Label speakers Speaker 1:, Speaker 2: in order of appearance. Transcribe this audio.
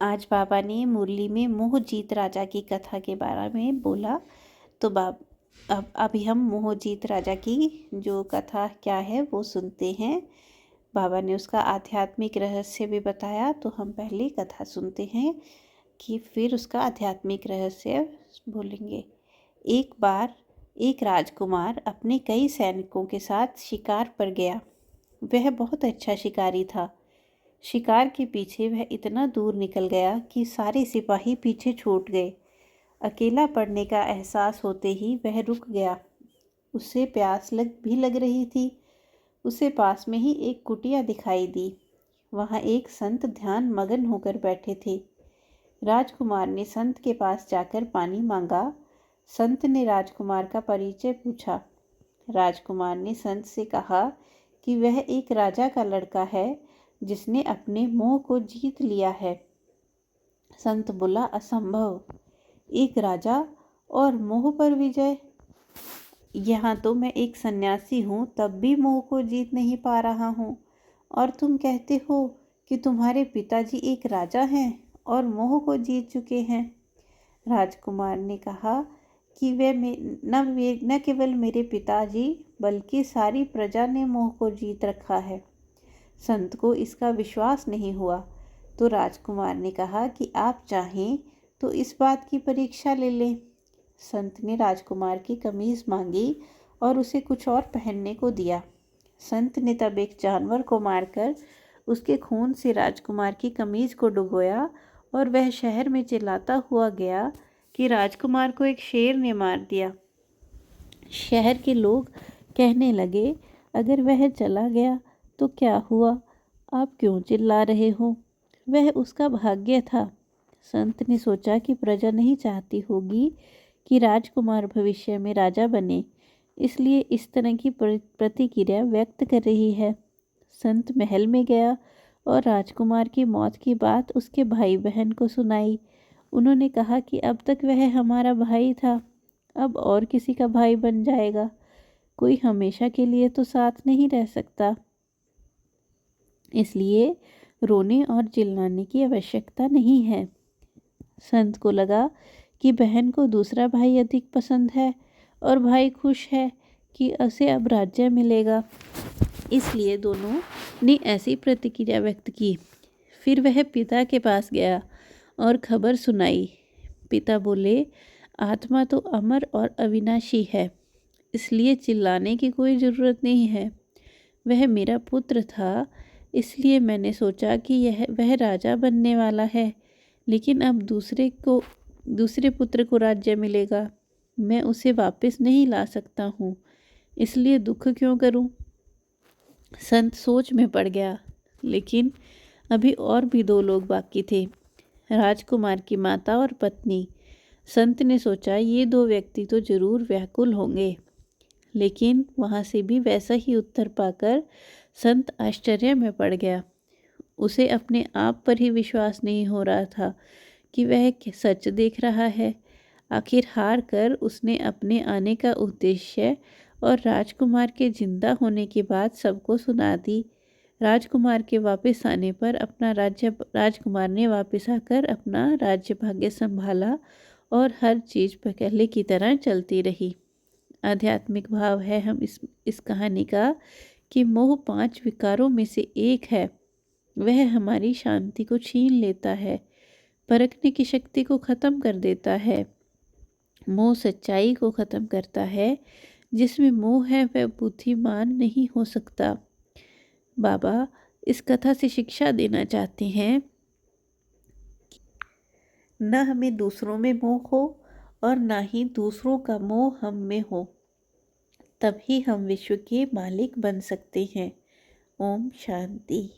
Speaker 1: आज बाबा ने मुरली में मोहजीत राजा की कथा के बारे में बोला। तो अब अभी हम मोहजीत राजा की जो कथा क्या है वो सुनते हैं। बाबा ने उसका आध्यात्मिक रहस्य भी बताया, तो हम पहले कथा सुनते हैं कि फिर उसका आध्यात्मिक रहस्य बोलेंगे। एक बार एक राजकुमार अपने कई सैनिकों के साथ शिकार पर गया। वह बहुत अच्छा शिकारी था। शिकार के पीछे वह इतना दूर निकल गया कि सारे सिपाही पीछे छूट गए। अकेला पड़ने का एहसास होते ही वह रुक गया। उसे प्यास लग रही थी। उसे पास में ही एक कुटिया दिखाई दी। वहाँ एक संत ध्यान मगन होकर बैठे थे। राजकुमार ने संत के पास जाकर पानी मांगा। संत ने राजकुमार का परिचय पूछा। राजकुमार ने संत से कहा कि वह एक राजा का लड़का है जिसने अपने मोह को जीत लिया है। संत बोला, असंभव, एक राजा और मोह पर विजय। यहाँ तो मैं एक सन्यासी हूँ, तब भी मोह को जीत नहीं पा रहा हूँ, और तुम कहते हो कि तुम्हारे पिताजी एक राजा हैं और मोह को जीत चुके हैं। राजकुमार ने कहा कि न केवल मेरे पिताजी बल्कि सारी प्रजा ने मोह को जीत रखा है। संत को इसका विश्वास नहीं हुआ, तो राजकुमार ने कहा कि आप चाहें तो इस बात की परीक्षा ले लें। संत ने राजकुमार की कमीज मांगी और उसे कुछ और पहनने को दिया। संत ने तब एक जानवर को मारकर उसके खून से राजकुमार की कमीज को डुबोया और वह शहर में चिल्लाता हुआ गया कि राजकुमार को एक शेर ने मार दिया। शहर के लोग कहने लगे, अगर वह चला गया तो क्या हुआ? आप क्यों चिल्ला रहे हो? वह उसका भाग्य था। संत ने सोचा कि प्रजा नहीं चाहती होगी कि राजकुमार भविष्य में राजा बने, इसलिए इस तरह की प्रतिक्रिया व्यक्त कर रही है। संत महल में गया और राजकुमार की मौत की बात उसके भाई बहन को सुनाई। उन्होंने कहा कि अब तक वह हमारा भाई था, अब और किसी का भाई बन जाएगा। कोई हमेशा के लिए तो साथ नहीं रह सकता, इसलिए रोने और चिल्लाने की आवश्यकता नहीं है। संत को लगा कि बहन को दूसरा भाई अधिक पसंद है और भाई खुश है कि उसे अब राज्य मिलेगा, इसलिए दोनों ने ऐसी प्रतिक्रिया व्यक्त की। फिर वह पिता के पास गया और खबर सुनाई। पिता बोले, आत्मा तो अमर और अविनाशी है, इसलिए चिल्लाने की कोई ज़रूरत नहीं है। वह मेरा पुत्र था, इसलिए मैंने सोचा कि वह राजा बनने वाला है, लेकिन अब दूसरे पुत्र को राज्य मिलेगा। मैं उसे वापस नहीं ला सकता हूँ, इसलिए दुख क्यों करूँ? संत सोच में पड़ गया, लेकिन अभी और भी 2 लोग बाकी थे, राजकुमार की माता और पत्नी। संत ने सोचा ये 2 व्यक्ति तो जरूर व्याकुल होंगे, लेकिन वहाँ से भी वैसा ही उत्तर पाकर संत आश्चर्य में पड़ गया। उसे अपने आप पर ही विश्वास नहीं हो रहा था कि वह सच देख रहा है। आखिर हार कर उसने अपने आने का उद्देश्य और राजकुमार के जिंदा होने की बात सबको सुना दी। राजकुमार के वापस आने पर राजकुमार ने वापस आकर अपना राज्य भाग्य संभाला और हर चीज़ पहले की तरह चलती रही। आध्यात्मिक भाव है हम इस कहानी का कि मोह 5 विकारों में से एक है। वह हमारी शांति को छीन लेता है, परखने की शक्ति को ख़त्म कर देता है। मोह सच्चाई को ख़त्म करता है। जिसमें मोह है वह बुद्धिमान नहीं हो सकता। बाबा इस कथा से शिक्षा देना चाहते हैं, न हमें दूसरों में मोह हो और न ही दूसरों का मोह हम में हो, तभी हम विश्व के मालिक बन सकते हैं। ओम शांति।